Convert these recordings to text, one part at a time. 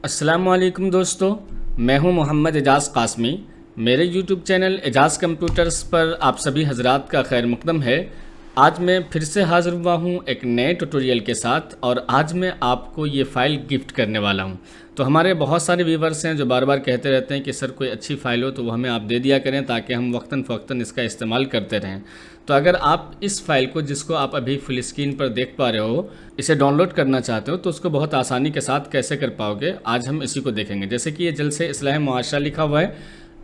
अस्सलामुअलैकुम दोस्तों, मैं हूं मोहम्मद एजाज़ कासमी। मेरे यूट्यूब चैनल एजाज़ कंप्यूटर्स पर आप सभी हजरात का खैर मुकदम है। आज मैं फिर से हाज़िर हुआ हूं एक नए ट्यूटोरियल के साथ और आज मैं आपको ये फ़ाइल गिफ्ट करने वाला हूं। तो हमारे बहुत सारे व्यूवर्स हैं जो बार बार कहते रहते हैं कि सर कोई अच्छी फ़ाइल हो तो वो हमें आप दे दिया करें ताकि हम वक्तन फ़वक्तन इसका इस्तेमाल करते रहें। तो अगर आप इस फ़ाइल को, जिसको आप अभी फुल स्क्रीन पर देख पा रहे हो, इसे डाउनलोड करना चाहते हो तो उसको बहुत आसानी के साथ कैसे कर पाओगे, आज हम इसी को देखेंगे। जैसे कि ये जलसे इस्लाह मुआशरा लिखा हुआ है।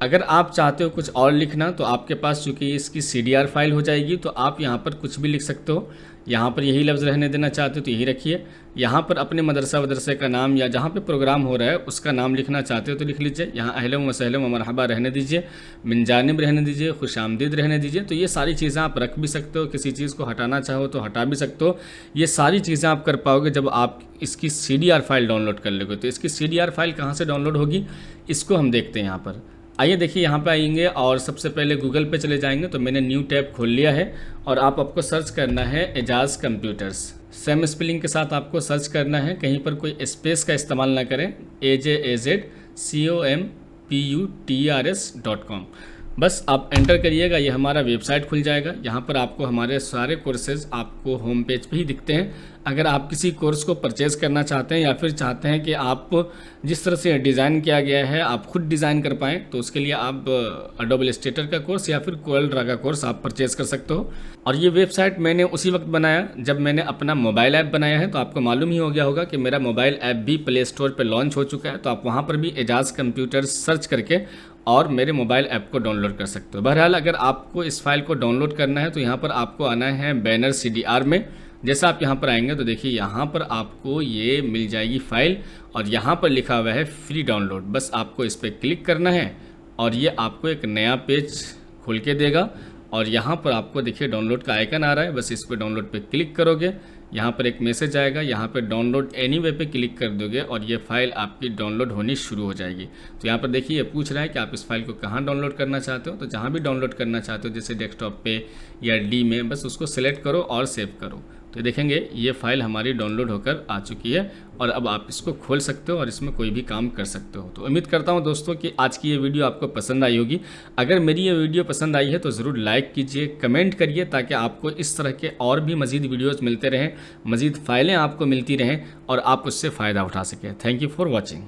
अगर आप चाहते हो कुछ और लिखना तो आपके पास, चूँकि इसकी CDR फाइल हो जाएगी, तो आप यहाँ पर कुछ भी लिख सकते हो। यहाँ पर यही लफ्ज़ रहने देना चाहते हो तो यही रखिए। यहाँ पर अपने मदरसा वदरसे का नाम या जहाँ पे प्रोग्राम हो रहा है उसका नाम लिखना चाहते हो तो लिख लीजिए। यहाँ अहलन व सहलन व मरहबा रहने दीजिए, मिन जानिब रहने दीजिए, खुश आमदीद रहने दीजिए। तो ये सारी चीज़ें आप रख भी सकते हो, किसी चीज़ को हटाना चाहो तो हटा भी सकते हो। ये सारी चीज़ें आप कर पाओगे जब आप इसकी CDR फाइल डाउनलोड कर लोगे। तो इसकी CDR फाइल कहाँ से डाउनलोड होगी, इसको हम देखते हैं। यहाँ पर आइए देखिए, यहाँ पे आएंगे और सबसे पहले गूगल पे चले जाएंगे। तो मैंने न्यू टैब खोल लिया है और आपको सर्च करना है एजाज़ कंप्यूटर्स। सेम स्पेलिंग के साथ आपको सर्च करना है, कहीं पर कोई स्पेस का इस्तेमाल ना करें। AJAZCOMPUTERS.com बस आप एंटर करिएगा, ये हमारा वेबसाइट खुल जाएगा। यहाँ पर आपको हमारे सारे कोर्सेज़ आपको होम पेज पे ही दिखते हैं। अगर आप किसी कोर्स को परचेज़ करना चाहते हैं या फिर चाहते हैं कि आप जिस तरह से डिज़ाइन किया गया है आप खुद डिज़ाइन कर पाएँ, तो उसके लिए आप एडोब इलस्ट्रेटर का कोर्स या फिर कोरल ड्रा का कोर्स आप परचेज़ कर सकते हो। और ये वेबसाइट मैंने उसी वक्त बनाया जब मैंने अपना मोबाइल ऐप बनाया है। तो आपको मालूम ही हो गया होगा कि मेरा मोबाइल ऐप भी प्ले स्टोर पर लॉन्च हो चुका है। तो आप वहाँ पर भी एजाज़ कंप्यूटर्स सर्च करके और मेरे मोबाइल ऐप को डाउनलोड कर सकते हो। बहरहाल अगर आपको इस फाइल को डाउनलोड करना है तो यहाँ पर आपको आना है बैनर CDR में। जैसा आप यहाँ पर आएंगे तो देखिए यहाँ पर आपको ये मिल जाएगी फ़ाइल और यहाँ पर लिखा हुआ है फ्री डाउनलोड। बस आपको इस पर क्लिक करना है और ये आपको एक नया पेज खोल के देगा और यहाँ पर आपको देखिए डाउनलोड का आइकन आ रहा है। बस इस पर डाउनलोड पे क्लिक करोगे, यहाँ पर एक मैसेज आएगा, यहाँ पर डाउनलोड एनीवे पे क्लिक कर दोगे और ये फ़ाइल आपकी डाउनलोड होनी शुरू हो जाएगी। तो यहाँ पर देखिए ये पूछ रहा है कि आप इस फाइल को कहाँ डाउनलोड करना चाहते हो। तो जहाँ भी डाउनलोड करना चाहते हो, जैसे डेस्कटॉप पे या D में, बस उसको सिलेक्ट करो और सेव करो। तो देखेंगे ये फ़ाइल हमारी डाउनलोड होकर आ चुकी है और अब आप इसको खोल सकते हो और इसमें कोई भी काम कर सकते हो। तो उम्मीद करता हूँ दोस्तों कि आज की ये वीडियो आपको पसंद आई होगी। अगर मेरी ये वीडियो पसंद आई है तो ज़रूर लाइक कीजिए, कमेंट करिए, ताकि आपको इस तरह के और भी मज़ीद वीडियोज़ मिलते रहें, मज़ीद फ़ाइलें आपको मिलती रहें और आप उससे फ़ायदा उठा सकें। Thank you for watching.